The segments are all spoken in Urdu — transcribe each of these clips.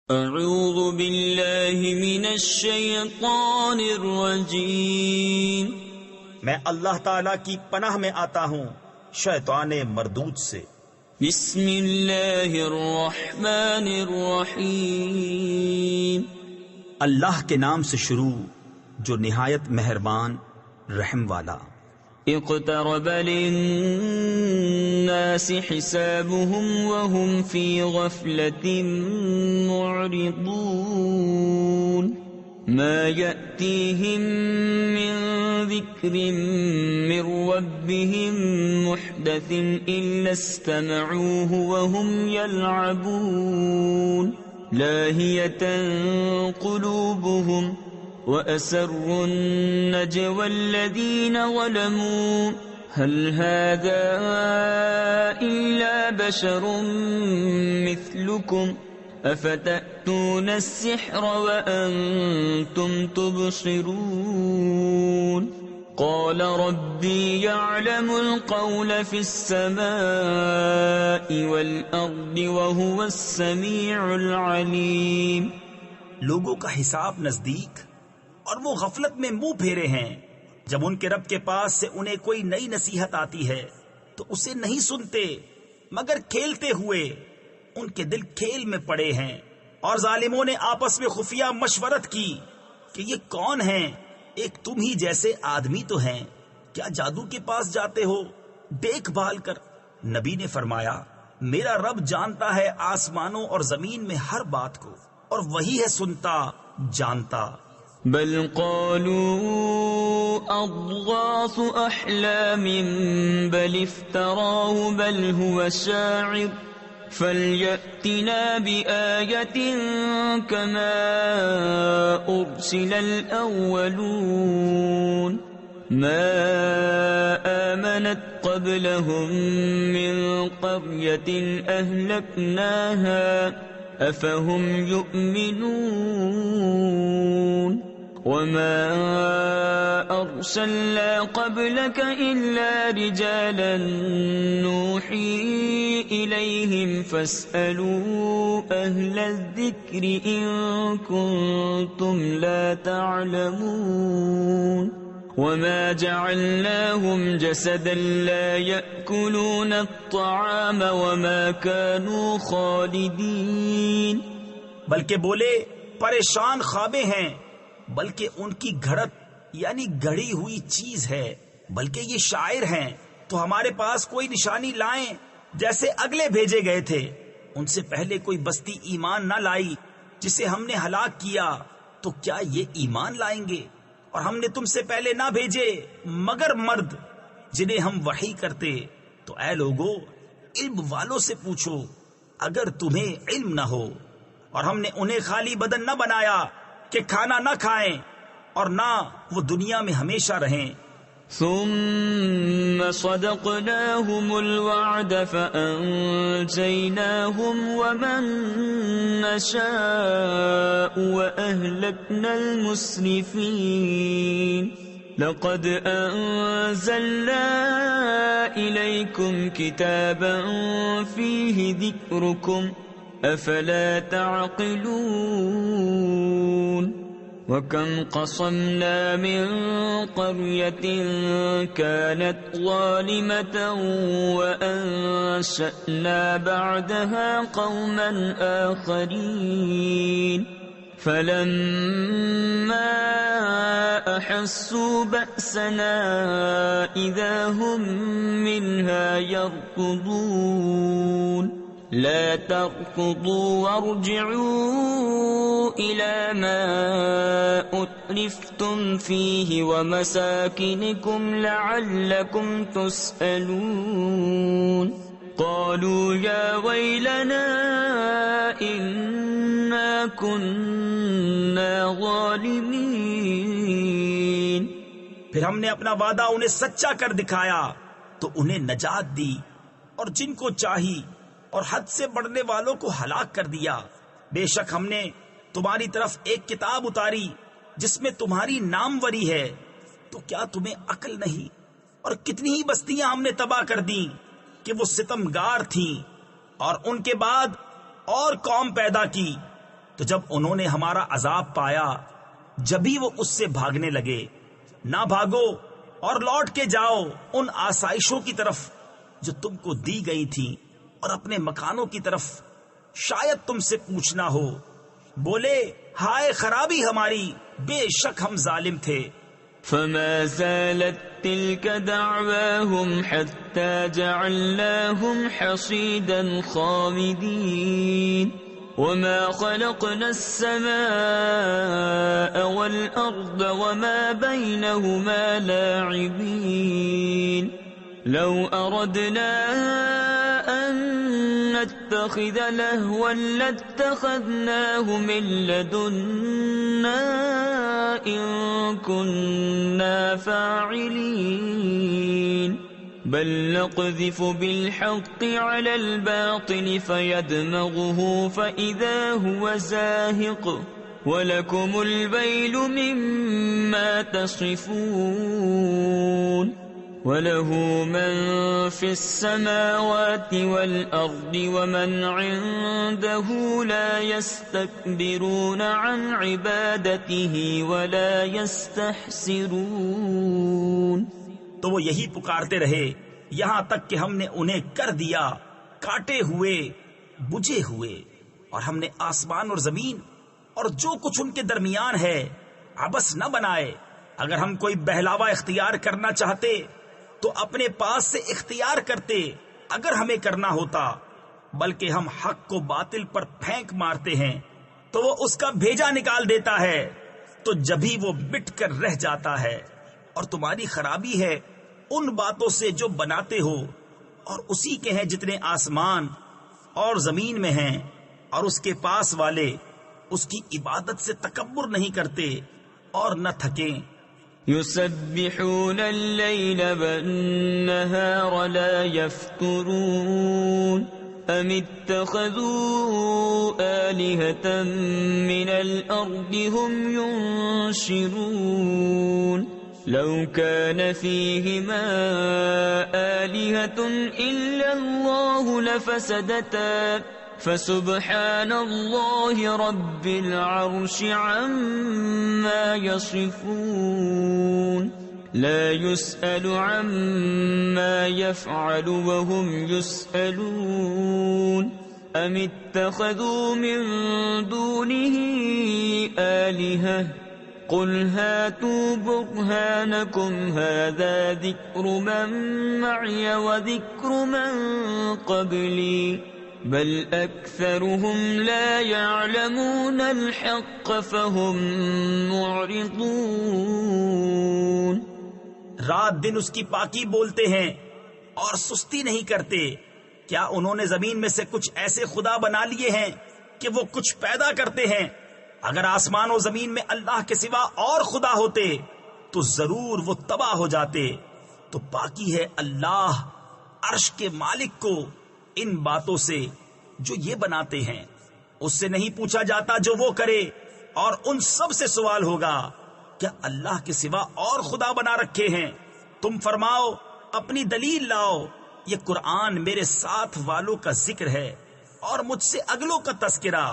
اعوذ باللہ من الشیطان الرجیم، میں اللہ تعالیٰ کی پناہ میں آتا ہوں شیطان مردود سے۔ بسم اللہ الرحمن الرحیم، اللہ کے نام سے شروع جو نہایت مہربان رحم والا۔ اقترب للناس حسابهم وهم في غفلة معرضون، ما يأتيهم من ذكر من ربهم محدث إلا استمعوه وهم يلعبون، لاهية قلوبهم وَأَسَرُّوا النَّجْوَى الَّذِينَ ظَلَمُوا هَلْ هَذَا إِلَّا بَشَرٌ مِثْلُكُمْ أَفَتَأْتُونَ السِّحْرَ وَأَنْتُمْ تُبْصِرُونَ قَالَ رَبِّي يَعْلَمُ الْقَوْلَ فِي السَّمَاءِ وَالْأَرْضِ وَهُوَ السَّمِيعُ الْعَلِيمُ۔ لوگوں کا حساب نزدیک اور وہ غفلت میں منہ پھیرے ہیں۔ جب ان کے رب کے پاس سے انہیں کوئی نئی نصیحت آتی ہے تو اسے نہیں سنتے مگر کھیلتے ہوئے۔ ان کے دل کھیل میں پڑے ہیں، اور ظالموں نے آپس میں خفیہ مشورت کی کہ یہ کون ہیں؟ ایک تم ہی جیسے آدمی تو ہیں، کیا جادو کے پاس جاتے ہو دیکھ بھال کر؟ نبی نے فرمایا، میرا رب جانتا ہے آسمانوں اور زمین میں ہر بات کو، اور وہی ہے سنتا جانتا۔ بل قالوا اضغاث احلام بل افتراه بل هو شاعر فليأتنا بآية كما أرسل الأولون ما آمنت قبلهم من قرية أهلكناها أفهم يؤمنون وما أرسلنا قبلك إلا رجالا نوحي إليهم فاسألوا أهل الذكر إن كنتم لا تعلمون وما جعلناهم جسدا لا يأكلون الطعام وما كانوا خالدين۔ بلکہ بولے پریشان خوابیں ہیں، بلکہ ان کی گھڑت یعنی گھڑی ہوئی چیز ہے، بلکہ یہ شاعر ہیں، تو ہمارے پاس کوئی نشانی لائیں جیسے اگلے بھیجے گئے تھے۔ ان سے پہلے کوئی بستی ایمان نہ لائی جسے ہم نے ہلاک کیا، تو کیا یہ ایمان لائیں گے؟ اور ہم نے تم سے پہلے نہ بھیجے مگر مرد جنہیں ہم وحی کرتے۔ تو اے لوگو، علم والوں سے پوچھو اگر تمہیں علم نہ ہو۔ اور ہم نے انہیں خالی بدن نہ بنایا کہ کھانا نہ کھائیں اور نہ وہ دنیا میں ہمیشہ رہیں۔ ثم صدقناهم الوعد فأنجيناهم ومن نشاء وأهلكنا المسرفين لقد أنزلنا إليكم كتابا فيه ذكركم أفلا تعقلون وَكَمْ قَصَمْنَا مِنْ قَرْيَةٍ كَانَتْ ظَالِمَةً وَأَنشَأْنَا بَعْدَهَا قَوْمًا آخَرِينَ فَلَمَّا أَحَسُّوا بَأْسَنَا إِذَا هُمْ مِنْهَا يَرْكُضُونَ لا تركضوا وارجعوا إلى ما أترفتم فيه ومساكنكم لعلكم تسألون قالوا يا ويلنا إنا كنا ظالمين۔ پھر ہم نے اپنا وعدہ انہیں سچا کر دکھایا تو انہیں نجات دی، اور جن کو چاہی اور حد سے بڑھنے والوں کو ہلاک کر دیا۔ بے شک ہم نے تمہاری طرف ایک کتاب اتاری جس میں تمہاری ناموری ہے، تو کیا تمہیں عقل نہیں؟ اور کتنی ہی بستیاں ہم نے تباہ کر دیں کہ وہ ستمگار تھیں، اور ان کے بعد اور قوم پیدا کی تو جب انہوں نے ہمارا عذاب پایا جبھی وہ اس سے بھاگنے لگے۔ نہ بھاگو اور لوٹ کے جاؤ ان آسائشوں کی طرف جو تم کو دی گئی تھی اور اپنے مکانوں کی طرف، شاید تم سے پوچھنا ہو۔ بولے ہائے خرابی ہماری، بے شک ہم ظالم تھے۔ فما زالت تلك دعواهم حتى جعلناهم حصيدا خامدين وما خلقنا السماء والأرض وما بينهما لاعبين لو أردنا أن نتخذ لهوا لاتخذناه من لدنا إن كنا فاعلين بل نقذف بالحق على الباطل فيدمغه فإذا هو زاهق ولكم الويل مما تصفون وله من في السماوات والأرض ومن عنده لا يستكبرون عن عبادته ولا يستحسرون۔ تو وہ یہی پکارتے رہے یہاں تک کہ ہم نے انہیں کر دیا کاٹے ہوئے بجھے ہوئے، اور ہم نے آسمان اور زمین اور جو کچھ ان کے درمیان ہے عبث نہ بنائے۔ اگر ہم کوئی بہلاوا اختیار کرنا چاہتے تو اپنے پاس سے اختیار کرتے اگر ہمیں کرنا ہوتا، بلکہ ہم حق کو باطل پر پھینک مارتے ہیں تو وہ اس کا بھیجا نکال دیتا ہے، تو جبھی وہ مٹ کر رہ جاتا ہے۔ اور تمہاری خرابی ہے ان باتوں سے جو بناتے ہو، اور اسی کے ہیں جتنے آسمان اور زمین میں ہیں، اور اس کے پاس والے اس کی عبادت سے تکبر نہیں کرتے اور نہ تھکیں۔ يسبحون الليل والنهار لا يفترون أم اتخذوا آلهة من الأرض هم ينشرون لو كان فيهما آلهة إلا الله لفسدتا فسبحان الله رب العرش عما يصفون لا يسأل عما يفعل وهم يسألون أم اتخذوا من دونه آلهة قل هاتوا برهانكم هذا ذكر من معي وذكر من قبلي بل أكثرهم لا يعلمون الحق فهم معرضون۔ رات دن اس کی پاکی بولتے ہیں اور سستی نہیں کرتے۔ کیا انہوں نے زمین میں سے کچھ ایسے خدا بنا لیے ہیں کہ وہ کچھ پیدا کرتے ہیں؟ اگر آسمان و زمین میں اللہ کے سوا اور خدا ہوتے تو ضرور وہ تباہ ہو جاتے۔ تو پاکی ہے اللہ عرش کے مالک کو ان باتوں سے جو یہ بناتے ہیں، اس سے نہیں پوچھا جاتا جو وہ کرے، اور ان سب سے سوال ہوگا کیا اللہ کے سوا اور خدا بنا رکھے ہیں؟ تم فرماؤ اپنی دلیل لاؤ، یہ قرآن میرے ساتھ والوں کا ذکر ہے اور مجھ سے اگلوں کا تذکرہ،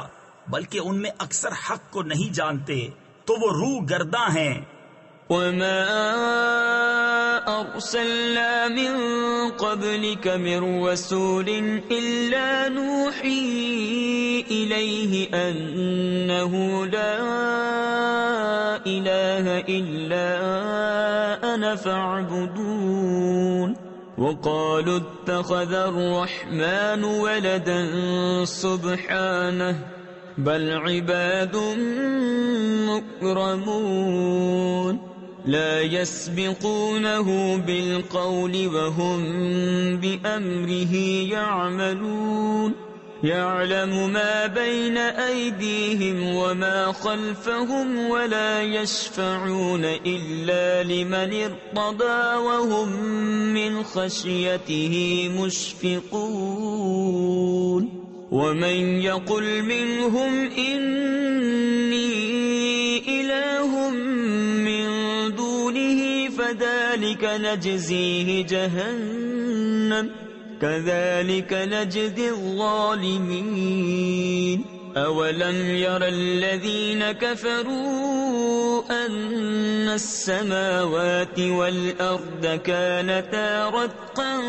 بلکہ ان میں اکثر حق کو نہیں جانتے تو وہ روح گرداں ہیں۔ وما أرسلنا من قبلك من رسول إلا نوحي إليه أنه لا إله إلا أنا فاعبدون وقالوا اتخذ الرحمن ولدا سبحانه بل عباد مكرمون لا يسبقونه بالقول وهم بأمره يعملون يعلم ما بين أيديهم وما خلفهم ولا يشفعون إلا لمن ارتضى وهم من خشيته مشفقون ومن يقل منهم إني إله من دونه فذلك نجزيه جهنم كذلك نجزي الظالمين۔ أولم ير الذين كفروا أن السماوات والأرض كانتا رتقا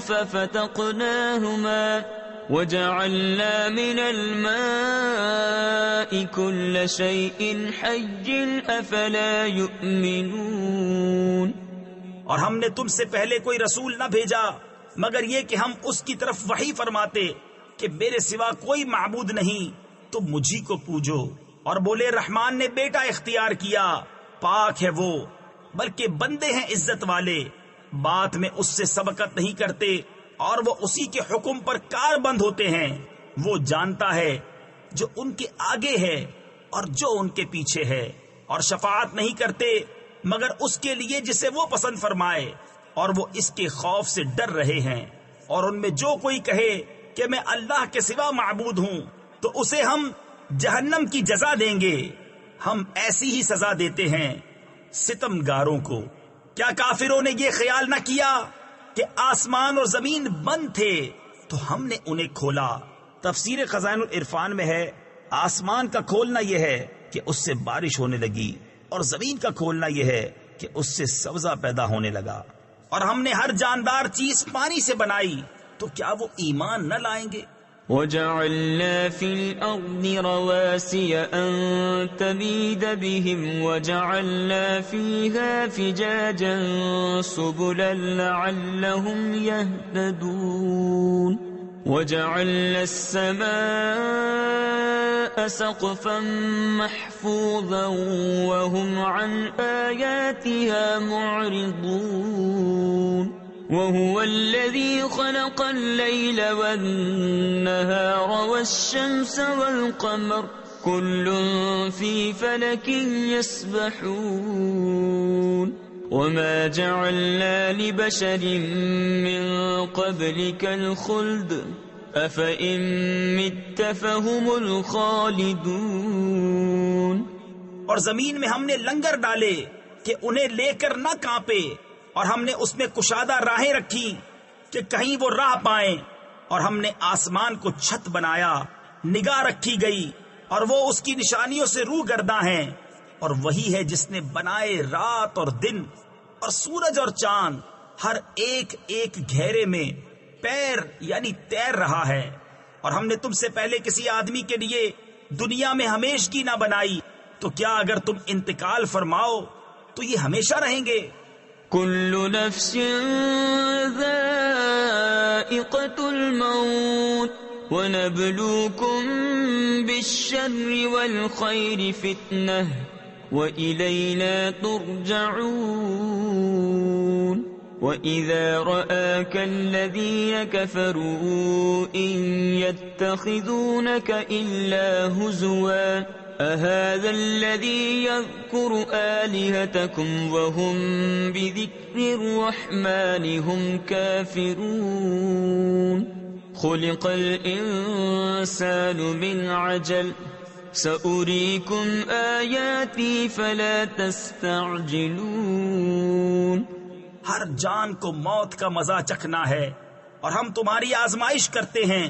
ففتقناهما وجعلنا من الماء كل شيء حي أفلا يؤمنون۔ اور ہم نے تم سے پہلے کوئی رسول نہ بھیجا مگر یہ کہ ہم اس کی طرف وحی فرماتے کہ میرے سوا کوئی معبود نہیں، تم مجھی کو پوجو۔ اور بولے رحمان نے بیٹا اختیار کیا، پاک ہے وہ، بلکہ بندے ہیں عزت والے، بات میں اس سے سبقت نہیں کرتے اور وہ اسی کے حکم پر کار بند ہوتے ہیں۔ وہ جانتا ہے جو ان کے آگے ہے اور جو ان کے پیچھے ہے، اور شفاعت نہیں کرتے مگر اس کے لیے جسے وہ پسند فرمائے، اور وہ اس کے خوف سے ڈر رہے ہیں۔ اور ان میں جو کوئی کہے کہ میں اللہ کے سوا معبود ہوں تو اسے ہم جہنم کی جزا دیں گے، ہم ایسی ہی سزا دیتے ہیں ستم گاروں کو۔ کیا کافروں نے یہ خیال نہ کیا کہ آسمان اور زمین بند تھے تو ہم نے انہیں کھولا؟ تفسیر خزائن العرفان میں ہے آسمان کا کھولنا یہ ہے کہ اس سے بارش ہونے لگی، اور زمین کا کھولنا یہ ہے کہ اس سے سبزہ پیدا ہونے لگا، اور ہم نے ہر جاندار چیز پانی سے بنائی، تو کیا وہ ایمان نہ لائیں گے؟ وَجَعَلْنَا فِي الْأَرْضِ رَوَاسِيَ أَن تَمِيدَ بِهِمْ وَجَعَلْنَا فِيهَا فِجَاجًا سُبُلًا لَعَلَّهُمْ يَهْتَدُونَ وَجَعَلْنَا السَّمَاءَ سَقْفًا مَحْفُوظًا وَهُمْ عَنْ آيَاتِهَا مُعْرِضُونَ وَهُوَ الَّذِي خَلَقَ اللَّيْلَ وَالنَّهَارَ وَالشَّمْسَ وَالْقَمَرَ كُلٌّ فِي فَلَكٍ يَسْبَحُونَ وَمَا جَعَلْنَا لِبَشَرٍ مِّن قَبْلِكَ الْخُلْدَ أَفَإِن مِّتَّ فَهُمُ الْخَالِدُونَ۔ اور زمین میں ہم نے لنگر ڈالے کہ انہیں لے کر نہ کانپے، اور ہم نے اس میں کشادہ راہیں رکھی کہ کہیں وہ راہ پائیں، اور ہم نے آسمان کو چھت بنایا، نگاہ رکھی گئی، اور وہ اس کی نشانیوں سے روگرداں ہیں۔ اور وہی ہے جس نے بنائے رات اور دن اور سورج اور چاند، ہر ایک ایک گھیرے میں پیر یعنی تیر رہا ہے۔ اور ہم نے تم سے پہلے کسی آدمی کے لیے دنیا میں ہمیشگی نہ بنائی، تو کیا اگر تم انتقال فرماؤ تو یہ ہمیشہ رہیں گے؟ كل نفس ذائقة الموت ونبلوكم بالشر والخير فتنة وإلينا ترجعون وإذا رآك الذين كفروا إن يتخذونك إلا هزوا أهذا الذي يذكر آلهتكم وهم بذكر الرحمن هم كافرون خلق الإنسان من عجل سأريكم آياتي فلا تستعجلون۔ ہر جان کو موت کا مزہ چکھنا ہے، اور ہم تمہاری آزمائش کرتے ہیں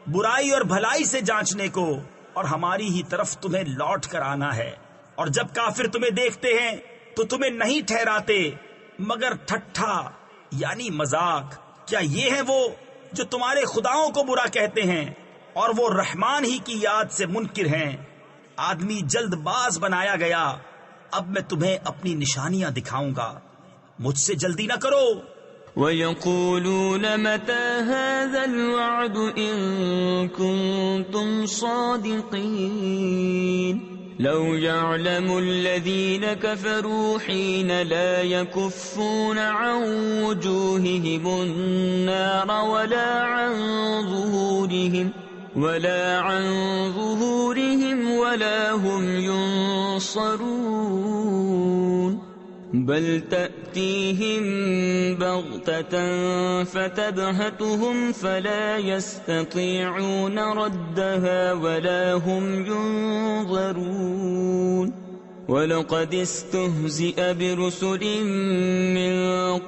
برائی اور بھلائی سے جانچنے کو، اور ہماری ہی طرف تمہیں لوٹ کر آنا ہے۔ اور جب کافر تمہیں دیکھتے ہیں تو تمہیں نہیں ٹھہراتے مگر ٹھٹھا یعنی مذاق۔ کیا یہ ہے وہ جو تمہارے خداؤں کو برا کہتے ہیں اور وہ رحمان ہی کی یاد سے منکر ہیں؟ آدمی جلد باز بنایا گیا، اب میں تمہیں اپنی نشانیاں دکھاؤں گا، مجھ سے جلدی نہ کرو۔ وَيَقُولُونَ مَتَى هَذَا الْوَعْدُ إِن كُنتُمْ صَادِقِينَ لَوْ يَعْلَمُ الَّذِينَ كَفَرُوا حِينَ لَا يَكُفُّونَ عَنْ وُجُوهِهِمُ النَّارَ وَلَا عَنْ ظُهُورِهِمْ وَلَا هُمْ يُنصَرُونَ بل تأتيهم بغتة فتبهتهم فلا يستطيعون ردها ولا هم ينظرون ولقد استهزئ برسل من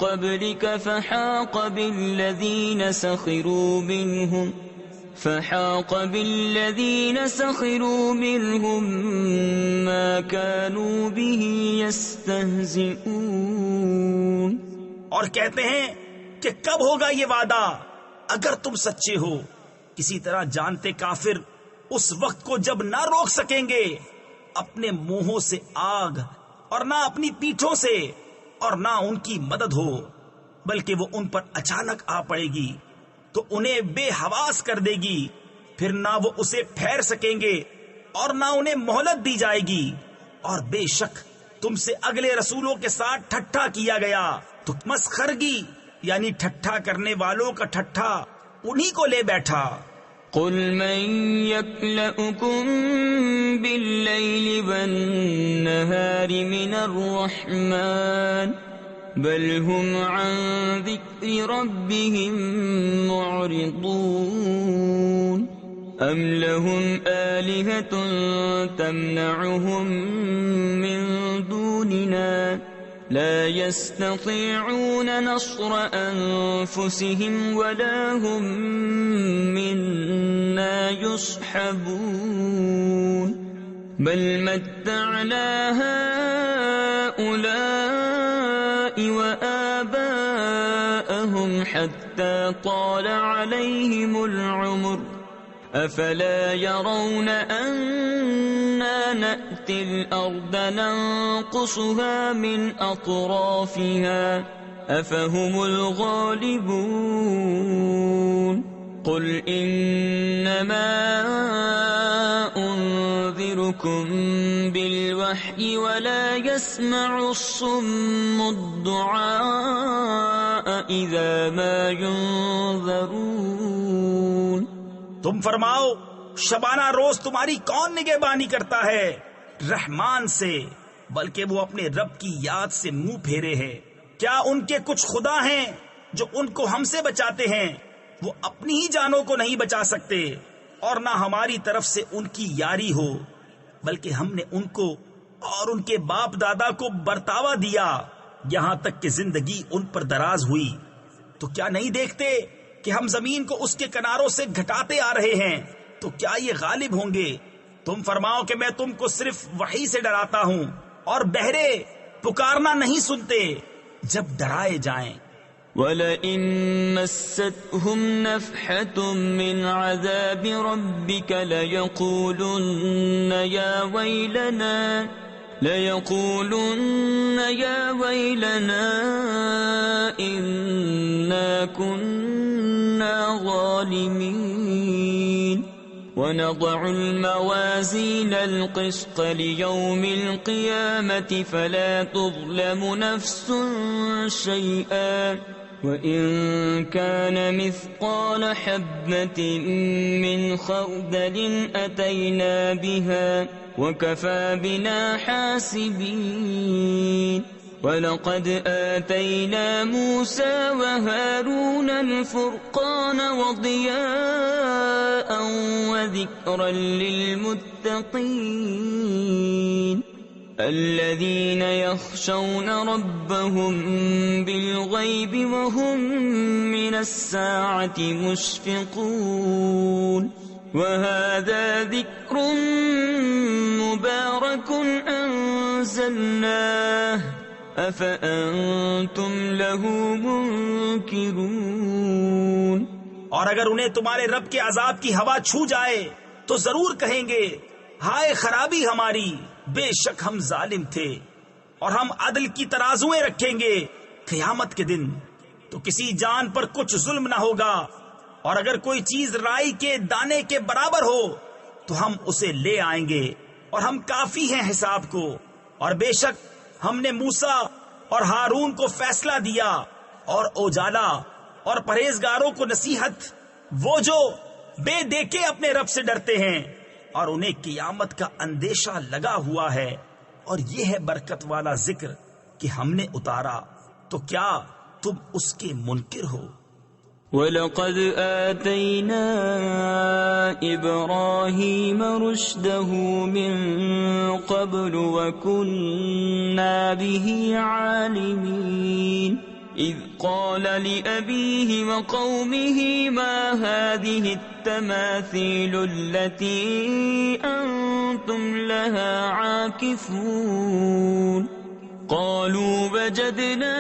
قبلك فحاق بالذين سخروا منهم فحاق بالذين سخروا منهم ما كانوا به يستهزئون. اور کہتے ہیں کہ کب ہوگا یہ وعدہ اگر تم سچے ہو. کسی طرح جانتے کافر اس وقت کو جب نہ روک سکیں گے اپنے منہوں سے آگ اور نہ اپنی پیٹھوں سے اور نہ ان کی مدد ہو، بلکہ وہ ان پر اچانک آ پڑے گی تو انہیں بے حواس کر دے گی، پھر نہ وہ اسے پھیر سکیں گے اور نہ انہیں مہلت دی جائے گی. اور بے شک تم سے اگلے رسولوں کے ساتھ ٹھٹھا کیا گیا تو مسخرگی یعنی ٹھٹھا کرنے والوں کا ٹھٹھا انہی کو لے بیٹھا. قل من يكلؤكم بالليل والنهار من الرحمن بل هم عن ذكر ربهم معرضون أم لهم آلهة تمنعهم من دوننا لا يستطيعون نصر أنفسهم ولا هم منا يصحبون بل متعنا هؤلاء وآباءهم حتى طال عليهم العمر أفلا يرون أنا نأتي الأرض ننقصها من أطرافها أفهم الغالبون قل إنما أنذركم بالوحي ولا يسمع الصم الدعاء إذا ما ينذرون. تم فرماؤ شبانہ روز تمہاری کون نگہبانی کرتا ہے رحمان سے بلکہ وہ اپنے رب کی یاد سے منہ پھیرے ہے. کیا ان کے کچھ خدا ہیں جو ان کو ہم سے بچاتے ہیں؟ وہ اپنی ہی جانوں کو نہیں بچا سکتے اور نہ ہماری طرف سے ان کی یاری ہو، بلکہ ہم نے ان کو اور ان کے باپ دادا کو برتاوا دیا یہاں تک کہ زندگی ان پر دراز ہوئی. تو کیا نہیں دیکھتے کہ ہم زمین کو اس کے کناروں سے گھٹاتے آ رہے ہیں؟ تو کیا یہ غالب ہوں گے؟ تم فرماؤ کہ میں تم کو صرف وحی سے ڈراتا ہوں اور بہرے پکارنا نہیں سنتے جب ڈرائے جائیں. وَلَئِن مَسَّتْهُمْ نَفْحَةٌ مِّنْ عَذَابِ رَبِّكَ لَيَقُولُنَّ يَا وَيْلَنَا إِنَّا كُنَّا ظَالِمِينَ وَنَضَعُ الْمَوَازِينَ الْقِسْطَ لِيَوْمِ الْقِيَامَةِ فَلَا تُظْلَمُ نَفْسٌ شَيْئًا وَإِن كَانَ مِثْقَالَ حَبَّةٍ مِّنْ خَرْدَلٍ أَتَيْنَا بِهَا وَكَفَى بِنَا حَاسِبِينَ. وَلَقَدْ آتَيْنَا مُوسَى وَهَارُونَ الْفُرْقَانَ وَضِيَاءً وَذِكْرًا لِّلْمُتَّقِينَ الَّذِينَ يَخْشَوْنَ رَبَّهُم بِالْغَيْبِ وَهُم مِّنَ السَّاعَةِ مُشْفِقُونَ. وَهَذَا ذِكْرٌ مُبَارَكٌ أَنزَلْنَاهُ أَفَأَنتُمْ لَهُ مُنكِرُونَ. اور اگر انہیں تمہارے رب کے عذاب کی ہوا چھو جائے تو ضرور کہیں گے ہائے خرابی ہماری، بے شک ہم ظالم تھے. اور ہم عدل کی ترازویں رکھیں گے قیامت کے دن تو کسی جان پر کچھ ظلم نہ ہوگا. اور اگر کوئی چیز رائی کے دانے کے برابر ہو تو ہم اسے لے آئیں گے اور ہم کافی ہیں حساب کو. اور بے شک ہم نے موسیٰ اور ہارون کو فیصلہ دیا اور اجالا اور پرہیزگاروں کو نصیحت، وہ جو بے دیکھے اپنے رب سے ڈرتے ہیں اور انہیں قیامت کا اندیشہ لگا ہوا ہے. اور یہ ہے برکت والا ذکر کہ ہم نے اتارا، تو کیا تم اس کے منکر ہو؟ وَلَقَدْ آتَيْنَا إِبْرَاهِيمَ رُشْدَهُ مِنْ قَبْلُ وَكُنَّا بِهِ عَالِمِينَ. إذ قال لأبيه وقومه ما هذه التماثيل التي أنتم لها عاكفون قالوا وجدنا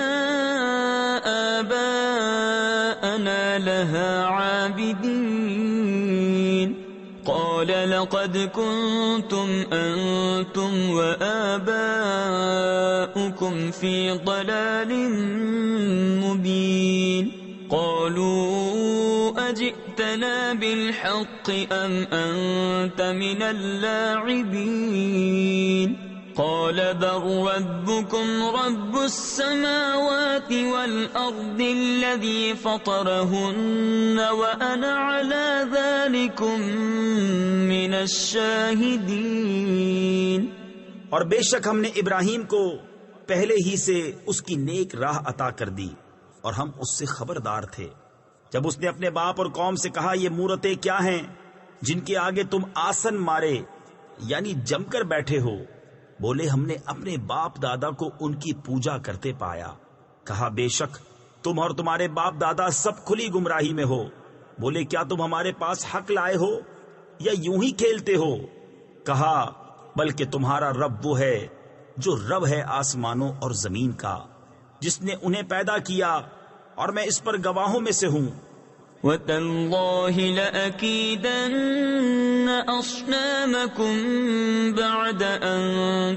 آباءنا لها عابدين قال لقد كنتم أنتم وآباؤكم في ضلال مبين قالوا أجئتنا بالحق أم أنت من اللاعبين قال بل ربكم رب السماوات والأرض الذي فطرهن وأنا على ذلكم من الشاهدين۔ اور بے شک ہم نے ابراہیم کو پہلے ہی سے اس کی نیک راہ عطا کر دی اور ہم اس سے خبردار تھے۔ جب اس نے اپنے باپ اور قوم سے کہا یہ مورتیں کیا ہیں جن کے آگے تم آسن مارے یعنی جم کر بیٹھے ہو؟ بولے ہم نے اپنے باپ دادا کو ان کی پوجا کرتے پایا۔ کہا بے شک تم اور تمہارے باپ دادا سب کھلی گمراہی میں ہو۔ بولے کیا تم ہمارے پاس حق لائے ہو یا یوں ہی کھیلتے ہو؟ کہا بلکہ تمہارا رب وہ ہے جو رب ہے آسمانوں اور زمین کا، جس نے انہیں پیدا کیا اور میں اس پر گواہوں میں سے ہوں۔ وَتَاللَّهِ لَأَكِيدَنَّ أَصْنَامَكُمْ بَعْدَ أَن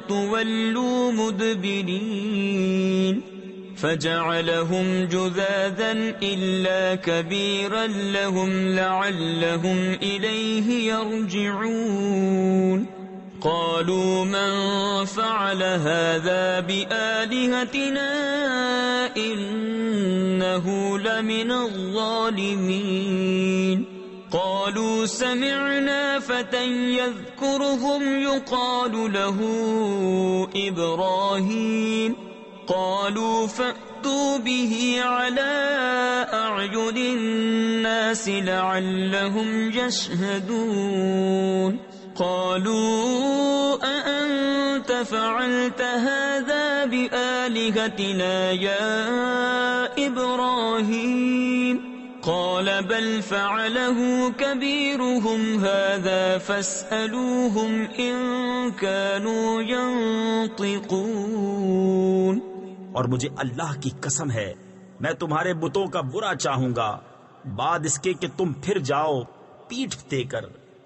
تُوَلُّوا مُدْبِرِينَ فَجَعَلَهُمْ جُذَاذًا إِلَّا كَبِيرًا لَهُمْ لَعَلَّهُمْ إِلَيْهِ يَرْجِعُونَ قالوا من فعل هذا بآلهتنا إنه لمن الظالمين قالوا سمعنا فتى يذكرهم يقال له إبراهيم قالوا فأتوا به على أعين الناس لعلهم يشهدون قالوا أأنت فعلت هذا بآلهتنا يا إبراهيم قال بل فعله كبيرهم هذا فاسألوهم إن كانوا ينطقون۔ اور مجھے اللہ کی قسم ہے میں تمہارے بتوں کا برا چاہوں گا بعد اس کے کہ تم پھر جاؤ پیٹھ دے کر،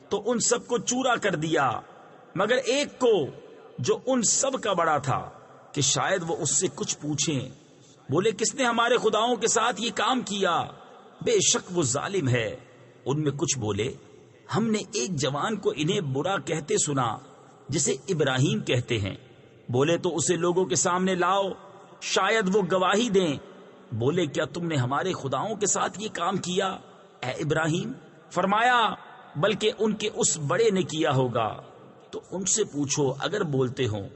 تو ان سب کو چورا کر دیا مگر ایک کو جو ان سب کا بڑا تھا کہ شاید وہ اس سے کچھ پوچھیں۔ بولے کس نے ہمارے خداؤں کے ساتھ یہ کام کیا؟ بے شک وہ ظالم ہے۔ ان میں کچھ بولے ہم نے ایک جوان کو انہیں برا کہتے سنا جسے ابراہیم کہتے ہیں۔ بولے تو اسے لوگوں کے سامنے لاؤ شاید وہ گواہی دیں۔ بولے کیا تم نے ہمارے خداؤں کے ساتھ یہ کام کیا اے ابراہیم؟ فرمایا بلکہ ان کے اس بڑے نے کیا ہوگا، تو ان سے پوچھو اگر بولتے ہوں۔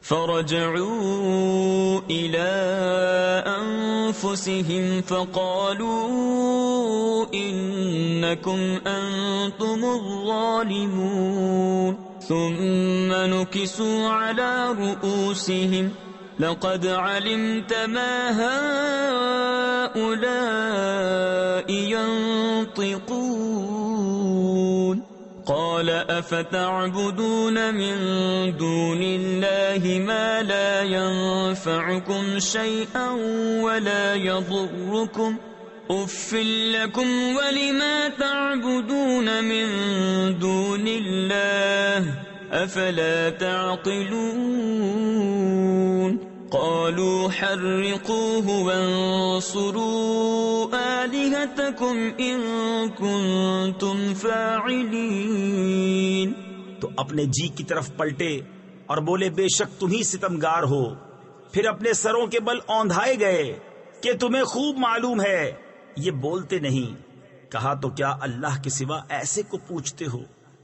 فرجعوا إلى أنفسهم فقالوا إنكم أنتم الظالمون ثم نكسوا على رؤوسهم لقد علمت ما هؤلاء ينطقون قال أفتعبدون من دون الله ما لا ينفعكم شيئا ولا يضركم أف لكم ولما تعبدون من دون الله أفلا تعقلون قالوا حرقوه وانصروا آلهتكم إن كنتم فاعلين۔ تو اپنے جی کی طرف پلٹے اور بولے بے شک تم ہی ستمگار ہو۔ پھر اپنے سروں کے بل اوندھائے گئے کہ تمہیں خوب معلوم ہے یہ بولتے نہیں۔ کہا تو کیا اللہ کے سوا ایسے کو پوچھتے ہو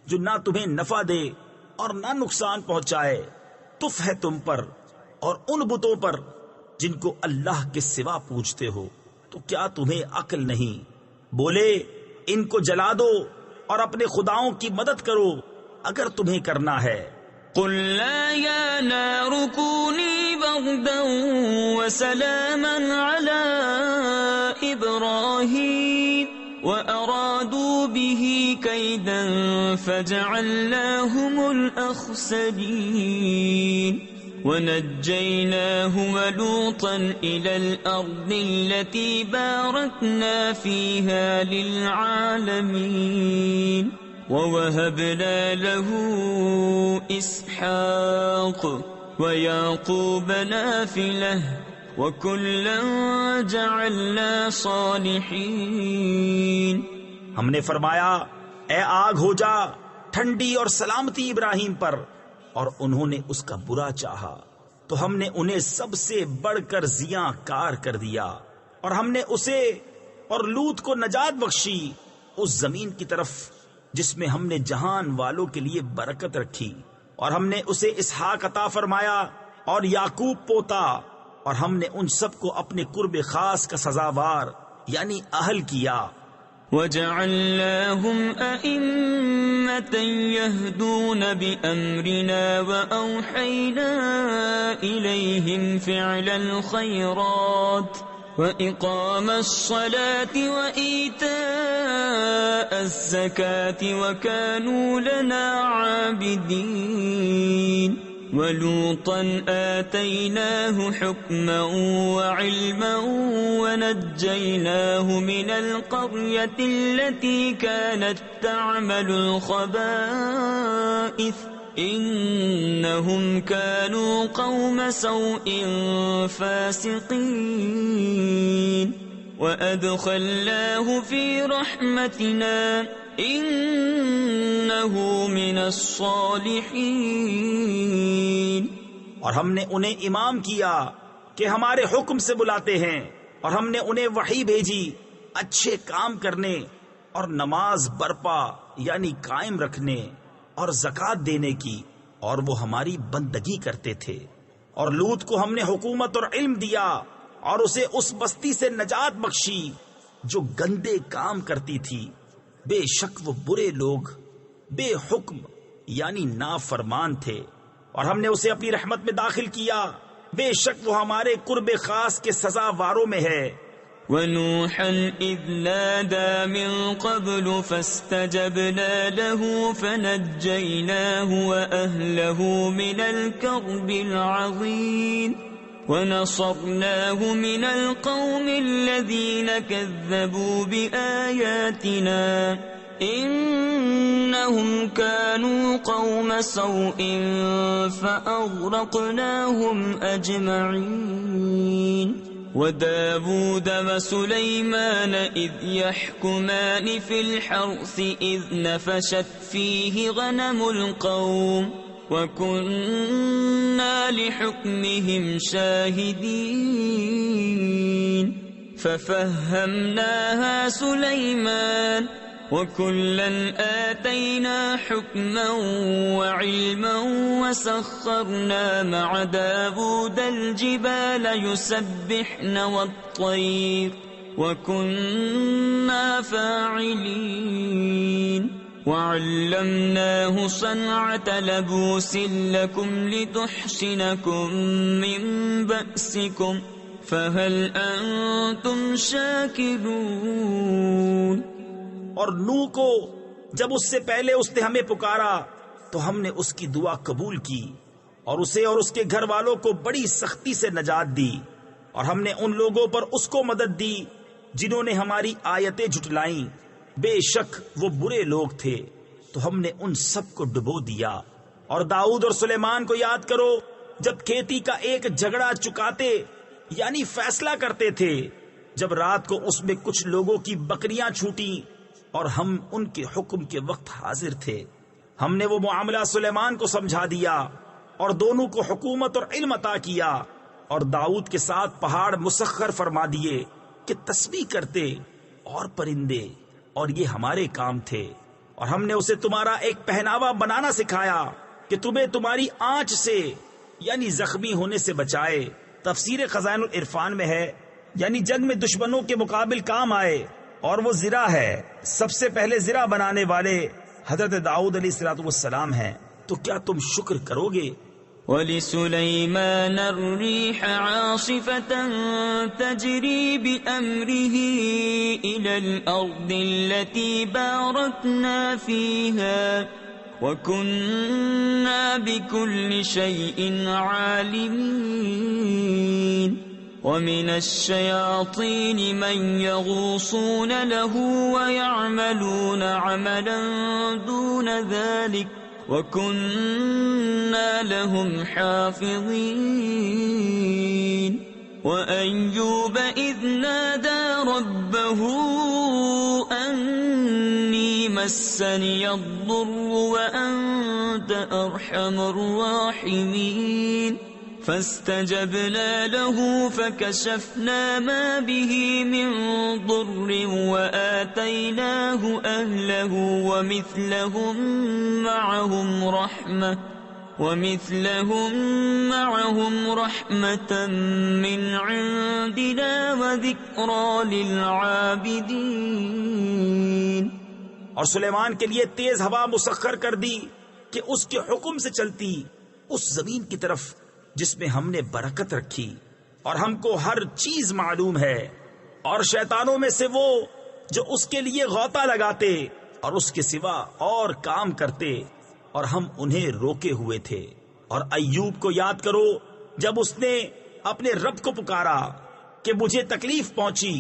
جو نہ تمہیں نفع دے اور نہ نقصان پہنچائے؟ تف ہے تم پر اور ان بتوں پر جن کو اللہ کے سوا پوچھتے ہو، تو کیا تمہیں عقل نہیں؟ بولے ان کو جلا دو اور اپنے خداؤں کی مدد کرو اگر تمہیں کرنا ہے۔ قل لا يا نار كوني بردا وسلاما على إبراهيم وأرادوا به كيدا فجعلناهم الأخسرين ونجيناه ولوطا إلى الأرض التي باركنا فيها للعالمين ووهبنا له إسحاق ويعقوب نافلة وكلا جعلنا صالحين. ہم نے فرمایا اے آگ ہو جا ٹھنڈی اور سلامتی ابراہیم پر، اور انہوں نے اس کا برا چاہا تو ہم نے انہیں سب سے بڑھ کر زیاں کار کر دیا، اور ہم نے اسے اور لوط کو نجات بخشی اس زمین کی طرف جس میں ہم نے جہان والوں کے لیے برکت رکھی، اور ہم نے اسے اسحاق عطا فرمایا اور یعقوب پوتا، اور ہم نے ان سب کو اپنے قرب خاص کا سزاوار یعنی اہل کیا. وجعلناهم أئمة يهدون بأمرنا وأوحينا إليهم فعل الخيرات وإقام الصلاة وإيتاء الزكاة وكانوا لنا عابدين. ولوطا آتيناه حكما وعلما ونجيناه من القرية التي كانت تعمل الخبائث إنهم كانوا قوم سوء فاسقين وأدخلناه في رحمتنا انہو من الصالحین. اور ہم نے انہیں امام کیا کہ ہمارے حکم سے بلاتے ہیں، اور ہم نے انہیں وحی بھیجی اچھے کام کرنے اور نماز برپا یعنی قائم رکھنے اور زکوٰۃ دینے کی، اور وہ ہماری بندگی کرتے تھے. اور لوط کو ہم نے حکومت اور علم دیا اور اسے اس بستی سے نجات بخشی جو گندے کام کرتی تھی. بے شک وہ برے لوگ بے حکم یعنی نافرمان تھے، اور ہم نے اسے اپنی رحمت میں داخل کیا، بے شک وہ ہمارے قرب خاص کے سزاواروں میں ہے. وَنُوحًا إِذْ نَادَى مِن قَبْلُ فَاسْتَجَبْنَا لَهُ فَنَجَّيْنَاهُ وَأَهْلَهُ مِنَ الْكَرْبِ الْعَظِيمِ وَنَصَرْنَاهُ مِنَ الْقَوْمِ الَّذِينَ كَذَّبُوا بِآيَاتِنَا إِنَّهُمْ كَانُوا قَوْمَ سَوْءٍ فَأَغْرَقْنَاهُمْ أَجْمَعِينَ. وَدَاوُودَ وَسُلَيْمَانَ إِذْ يَحْكُمَانِ فِي الْحَرْثِ إِذْ نَفَشَتْ فِيهِ غَنَمُ الْقَوْمِ وَكُنَّا لِحُكْمِهِمْ شَاهِدِينَ. فَفَهَّمْنَاهَا سُلَيْمَانَ وَكُلًّا آتَيْنَا حُكْمًا وَعِلْمًا وَسَخَّرْنَا مَعَ دَاوُودَ الْجِبَالَ يُسَبِّحْنَ وَالطَّيْرَ وَكُنَّا فَاعِلِينَ. وَعَلَّمْنَاهُ صَنْعَةَ لَبُوسٍ لَكُمْ لِتُحْصِنَكُمْ مِنْ بَأْسِكُمْ فَهَلْ أَنْتُمْ شَاكِرُونَ. اور نوح کو جب اس سے پہلے اس نے ہمیں پکارا تو ہم نے اس کی دعا قبول کی اور اسے اور اس کے گھر والوں کو بڑی سختی سے نجات دی، اور ہم نے ان لوگوں پر اس کو مدد دی جنہوں نے ہماری آیتیں جھٹلائیں. بے شک وہ برے لوگ تھے تو ہم نے ان سب کو ڈبو دیا. اور داؤد اور سلیمان کو یاد کرو جب کھیتی کا ایک جھگڑا چکاتے یعنی فیصلہ کرتے تھے، جب رات کو اس میں کچھ لوگوں کی بکریاں چھوٹی اور ہم ان کے حکم کے وقت حاضر تھے. ہم نے وہ معاملہ سلیمان کو سمجھا دیا اور دونوں کو حکومت اور علم عطا کیا، اور داؤد کے ساتھ پہاڑ مسخر فرما دیے کہ تسبیح کرتے اور پرندے، اور یہ ہمارے کام تھے. اور ہم نے اسے تمہارا ایک پہناوا بنانا سکھایا کہ تمہیں تمہاری آنچ سے یعنی زخمی ہونے سے بچائے. تفسیر خزائن العرفان میں ہے یعنی جنگ میں دشمنوں کے مقابل کام آئے، اور وہ زرہ ہے. سب سے پہلے زرہ بنانے والے حضرت داؤد علیہ السلام ہیں. تو کیا تم شکر کرو گے وَلِسُلَيْمَانَ الرِّيحَ عَاصِفَةً تَجْرِي بِأَمْرِهِ إِلَى الْأَرْضِ الَّتِي بَارَكْنَا فِيهَا وَكُنَّا بِكُلِّ شَيْءٍ عَالِمِينَ وَمِنَ الشَّيَاطِينِ مَن يَغُوصُونَ لَهُ وَيَعْمَلُونَ عَمَلًا دُونَ ذَلِكَ وَكُنَّا لَهُمْ حَافِظِينَ وَأَيُّوبَ إِذْ نَادَى رَبَّهُ أَنِّي مَسَّنِيَ الضُّرُّ وَأَنْتَ أَرْحَمُ الرَّاحِمِينَ فاستجبنا له فكشفنا ما به من ضر وآتيناه أهله ومثلهم معهم رحمة من عندنا وذكرى للعابدين. اور سلیمان کے لیے تیز ہوا مسخر کر دی کہ اس کے حکم سے چلتی اس زمین کی طرف جس میں ہم نے برکت رکھی، اور ہم کو ہر چیز معلوم ہے، اور شیطانوں میں سے وہ جو اس کے لیے غوطہ لگاتے اور اس کے سوا اور کام کرتے، اور ہم انہیں روکے ہوئے تھے. اور ایوب کو یاد کرو جب اس نے اپنے رب کو پکارا کہ مجھے تکلیف پہنچی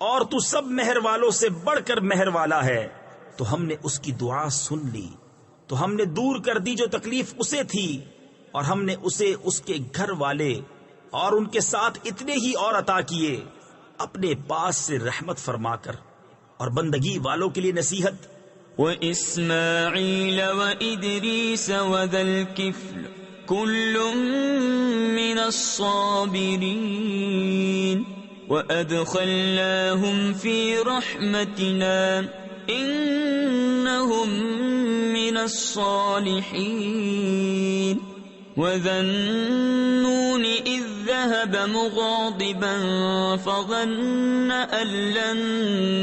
اور تو سب مہر والوں سے بڑھ کر مہر والا ہے، تو ہم نے اس کی دعا سن لی، تو ہم نے دور کر دی جو تکلیف اسے تھی، اور ہم نے اسے اس کے گھر والے اور ان کے ساتھ اتنے ہی اور عطا کیے اپنے پاس سے رحمت فرما کر، اور بندگی والوں کے لیے نصیحت. وَإِسْمَاعِيلَ وَإِدْرِيسَ وَذَا الْكِفْلِ كُلٌّ مِّنَ الصَّابِرِينَ وَأَدْخَلْنَاهُمْ فِي رَحْمَتِنَا إِنَّهُمْ مِنَ الصَّالِحِينَ. وَذَا النُّونِ إِذ ذَهَبَ مُغَاضِبًا فَظَنَّ أَن لَّن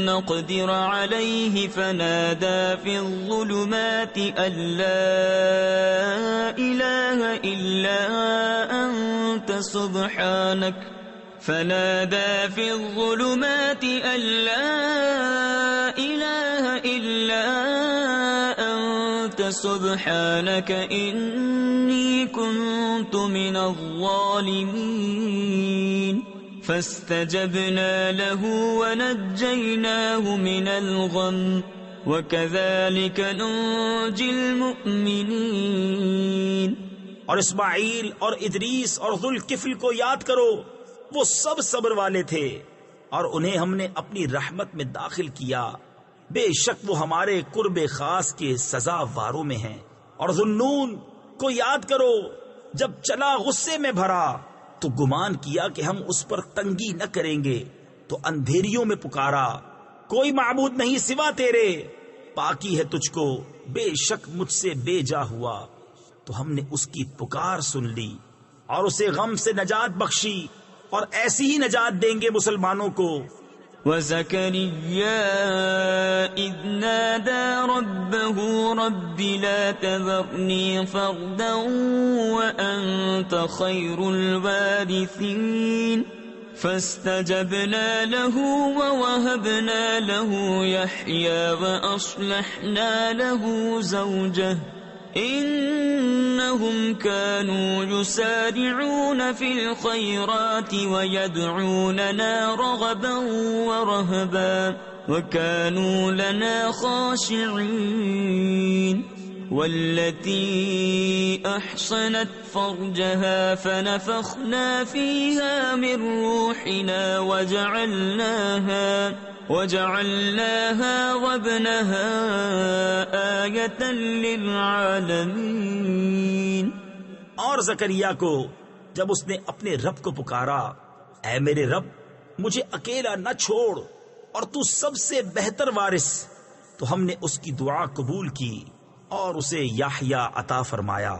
نَّقْدِرَ عَلَيْهِ فَنَادَىٰ فِي الظُّلُمَاتِ أَن لَّا إِلَٰهَ إِلَّا أَنتَ سبحانك إني كنت من الظالمين. فاستجبنا له ونجيناه من الغم وكذلك ننجي المؤمنين. اور اسماعیل اور ادریس اور ذوالکفل کو یاد کرو، وہ سب صبر والے تھے اور انہیں ہم نے اپنی رحمت میں داخل کیا، بے شک وہ ہمارے قرب خاص کے سزا واروں میں ہیں. اور ذوالنون کو یاد کرو، جب چلا غصے میں بھرا تو گمان کیا کہ ہم اس پر تنگی نہ کریں گے، تو اندھیریوں میں پکارا، کوئی معبود نہیں سوا تیرے، پاکی ہے تجھ کو، بے شک مجھ سے بے جا ہوا. تو ہم نے اس کی پکار سن لی اور اسے غم سے نجات بخشی، اور ایسی ہی نجات دیں گے مسلمانوں کو. وَزَكَرِيَّا إِذْ نَادَى رَبَّهُ رَبِّ لَا تَذَرْنِي فَرْدًا وَأَنْتَ خَيْرُ الْوَارِثِينَ. فَاسْتَجَبْنَا لَهُ وَوَهَبْنَا لَهُ يَحْيَى وَأَصْلَحْنَا لَهُ زَوْجَهُ إِنَّهُمْ كَانُوا يُسَارِعُونَ فِي الْخَيْرَاتِ وَيَدْعُونَنَا رَغَبًا وَرَهَبًا وَكَانُوا لَنَا خَاشِعِينَ. وَالَّتِي أَحْصَنَتْ فَرْجَهَا فَنَفَخْنَا فِيهَا مِنْ رُوحِنَا وَجَعَلْنَاهَا وَابْنَهَا آيَةً لِلْعَالَمِينَ. اور زکریا کو جب اس نے اپنے رب کو پکارا، اے میرے رب مجھے اکیلا نہ چھوڑ اور تو سب سے بہتر وارث، تو ہم نے اس کی دعا قبول کی اور اسے یحییٰ عطا فرمایا،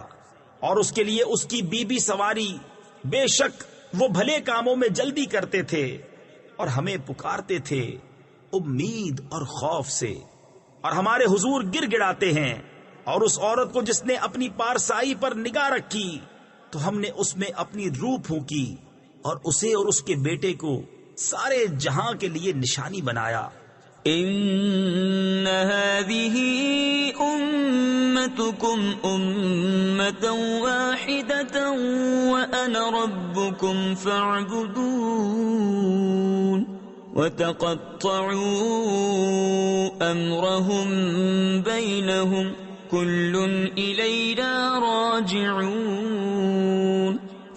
اور اس کے لیے اس کی بیوی سواری. بے شک وہ بھلے کاموں میں جلدی کرتے تھے اور ہمیں پکارتے تھے امید اور خوف سے، اور ہمارے حضور گر گڑاتے ہیں. اور اس عورت کو جس نے اپنی پارسائی پر نگاہ رکھی تو ہم نے اس میں اپنی روح پھونکی اور اسے اور اس کے بیٹے کو سارے جہاں کے لیے نشانی بنایا۔ ان هذه امتكم امة واحدة وانا ربكم فاعبدون وتقطعوا امرهم بينهم كل الینا راجعون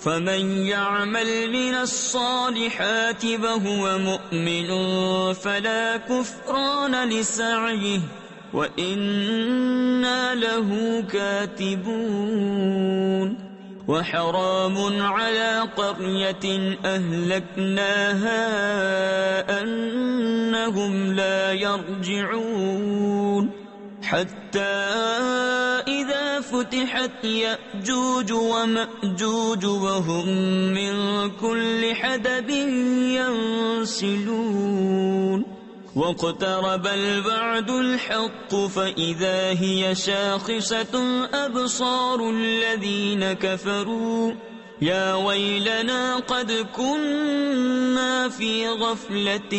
فمن يعمل من الصالحات وهو مؤمن فلا كفران لسعيه وإنا له كاتبون وحرام على قرية أهلكناها أنهم لا يرجعون حتى إذا فتحت يأجوج ومأجوج وهم من كل حدب ينسلون واقترب الوعد الحق فإذا هي شاخصة أبصار الذين كفروا يا ويلنا قد كنا في غفلة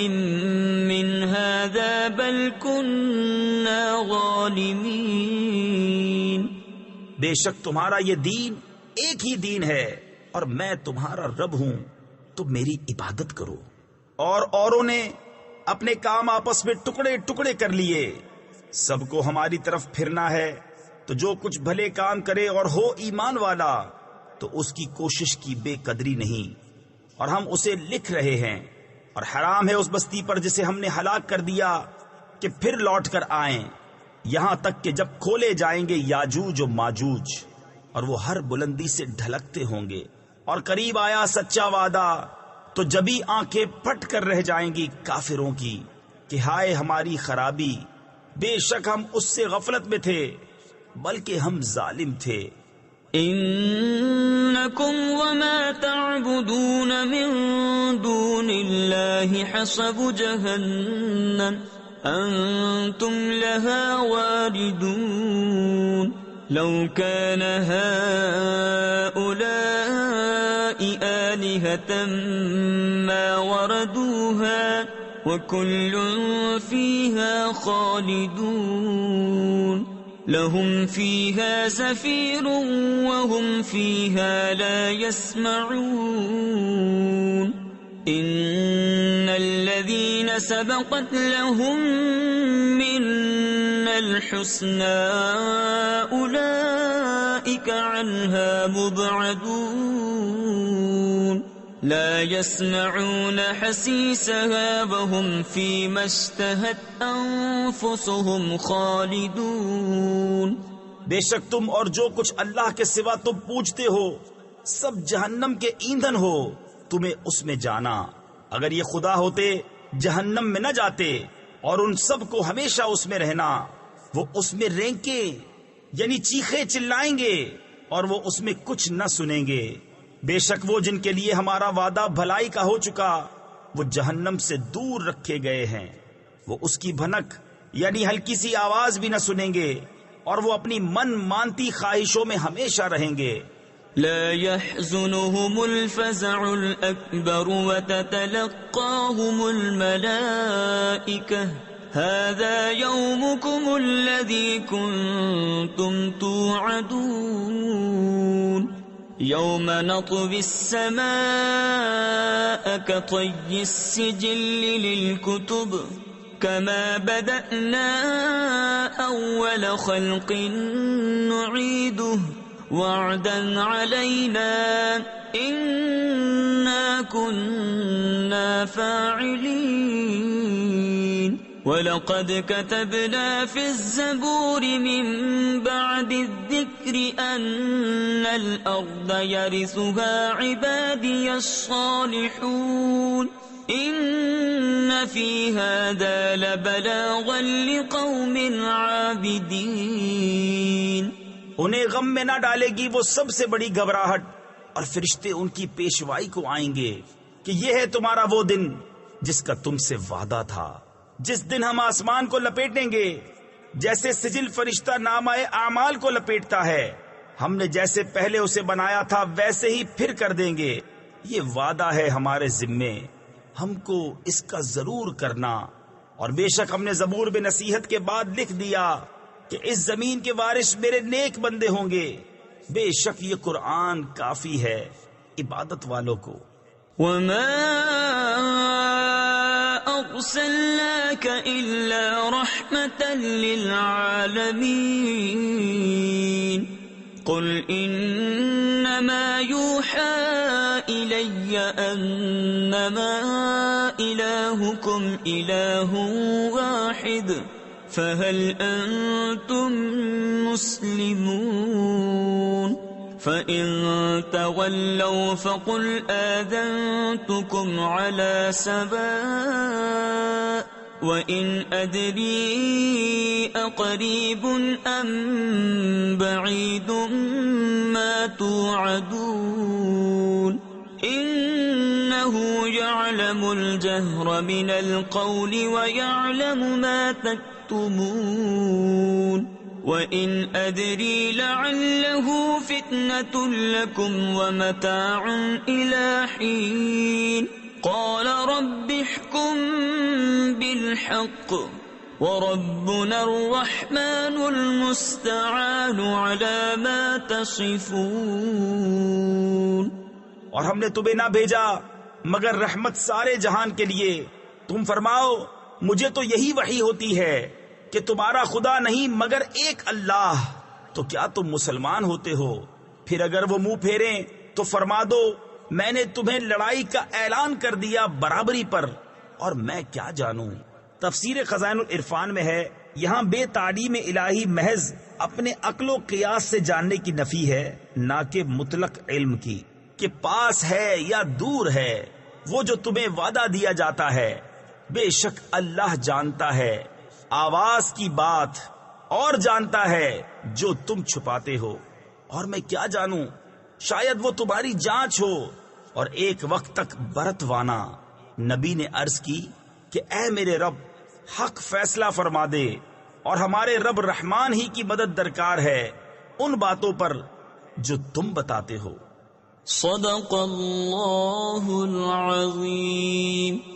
من هذا بل كنا ظالمين۔ بے شک تمہارا یہ دین ایک ہی دین ہے اور میں تمہارا رب ہوں، تم میری عبادت کرو۔ اور اوروں نے اپنے کام آپس میں ٹکڑے ٹکڑے کر لیے، سب کو ہماری طرف پھرنا ہے، تو جو کچھ بھلے کام کرے اور ہو ایمان والا تو اس کی کوشش کی بے قدری نہیں، اور ہم اسے لکھ رہے ہیں، اور حرام ہے اس بستی پر جسے ہم نے ہلاک کر دیا کہ پھر لوٹ کر آئیں، یہاں تک کہ جب کھولے جائیں گے یاجوج و ماجوج، اور وہ ہر بلندی سے ڈھلکتے ہوں گے، اور قریب آیا سچا وعدہ، تو جبھی آنکھیں پھٹ کر رہ جائیں گی کافروں کی کہ ہائے ہماری خرابی، بے شک ہم اس سے غفلت میں تھے بلکہ ہم ظالم تھے۔ انکم وما تعبدون من دون اللہ حصب جہنم انتم لها واردون لو كان هؤلاء آلهة ما وردوها وكل فيها خالدون لهم فيها زفير وهم فيها لا يسمعون إن الذين سبقت لهم منا الحسنى أولئك عنها مبعدون لا يسمعون حسيسها وهم فيما اشتهت أنفسهم خالدون۔ بے شک تم اور جو کچھ اللہ کے سوا تم پوجتے ہو سب جہنم کے ایندھن ہو، تمہیں اس میں جانا، اگر یہ خدا ہوتے جہنم میں نہ جاتے، اور ان سب کو ہمیشہ اس میں رہنا، وہ اس میں رینکیں یعنی چیخے چلائیں گے اور وہ اس میں کچھ نہ سنیں گے۔ بے شک وہ جن کے لیے ہمارا وعدہ بھلائی کا ہو چکا وہ جہنم سے دور رکھے گئے ہیں، وہ اس کی بھنک یعنی ہلکی سی آواز بھی نہ سنیں گے، اور وہ اپنی من مانتی خواہشوں میں ہمیشہ رہیں گے۔ لا يحزنهم الفزع الأكبر وتتلقاهم الملائكة هذا يومكم الذي كنتم توعدون يوم نطوي السماء كطي السجل للكتب كما بدأنا أول خلق نعيده وعدا علينا إنا كنا فاعلين وَلَقَدْ كَتَبْنَا فِي الزَّبُورِ مِن بَعْدِ الذِّكْرِ أَنَّ الْأَرْضَ يَرِثُهَا عِبَادِيَ الصَّالِحُونَ إِنَّ فِي هَذَا لَبَلَاغًا لِقَوْمٍ عَابِدِينَ۔ انہیں غم میں نہ ڈالے گی وہ سب سے بڑی گھبراہٹ، اور فرشتے ان کی پیشوائی کو آئیں گے کہ یہ ہے تمہارا وہ دن جس کا تم سے وعدہ تھا، جس دن ہم آسمان کو لپیٹیں گے جیسے سجل فرشتہ نامہ اعمال کو لپیٹتا ہے، ہم نے جیسے پہلے اسے بنایا تھا ویسے ہی پھر کر دیں گے. یہ وعدہ ہے ہمارے ذمے، ہم کو اس کا ضرور کرنا. اور بے شک ہم نے زبور میں نصیحت کے بعد لکھ دیا کہ اس زمین کے وارث میرے نیک بندے ہوں گے. بے شک یہ قرآن کافی ہے عبادت والوں کو. وما أرسلناك إلا رحمة للعالمين قل إنما يوحى إلي أنما إلهكم إله واحد فهل أنتم مسلمون فإن تولوا فقل آذنتكم على سواء وإن أدري أقريب أم بعيد ما توعدون إنه يعلم الجهر من القول ويعلم ما تكتمون وَإِنْ أَدْرِي لَعَلَّهُ فِتْنَةٌ لَكُمْ وَمَتَاعٌ إِلَى حِينٍ قَالَ رَبِّ احْكُمْ بِالْحَقِّ وَرَبُّنَا الرَّحْمَنُ الْمُسْتَعَانُ عَلَى مَا تَصِفُونَ. اور ہم نے تمہیں نہ بھیجا مگر رحمت سارے جہان کے لیے. تم فرماؤ مجھے تو یہی وحی ہوتی ہے کہ تمہارا خدا نہیں مگر ایک اللہ. تو کیا تم مسلمان ہوتے ہو؟ پھر اگر وہ منہ پھیریں تو فرما دو میں نے تمہیں لڑائی کا اعلان کر دیا برابری پر، اور میں کیا جانوں. تفسیر خزائن العرفان میں ہے یہاں بے تعلیم الہی محض اپنے عقل و قیاس سے جاننے کی نفی ہے، نہ کہ مطلق علم کی کہ پاس ہے یا دور ہے. وہ جو تمہیں وعدہ دیا جاتا ہے بے شک اللہ جانتا ہے آواز کی بات اور جانتا ہے جو تم چھپاتے ہو. اور میں کیا جانوں، شاید وہ تمہاری جانچ ہو اور ایک وقت تک برتوانا. نبی نے عرض کی کہ اے میرے رب حق فیصلہ فرما دے، اور ہمارے رب رحمان ہی کی مدد درکار ہے ان باتوں پر جو تم بتاتے ہو. صدق اللہ العظیم.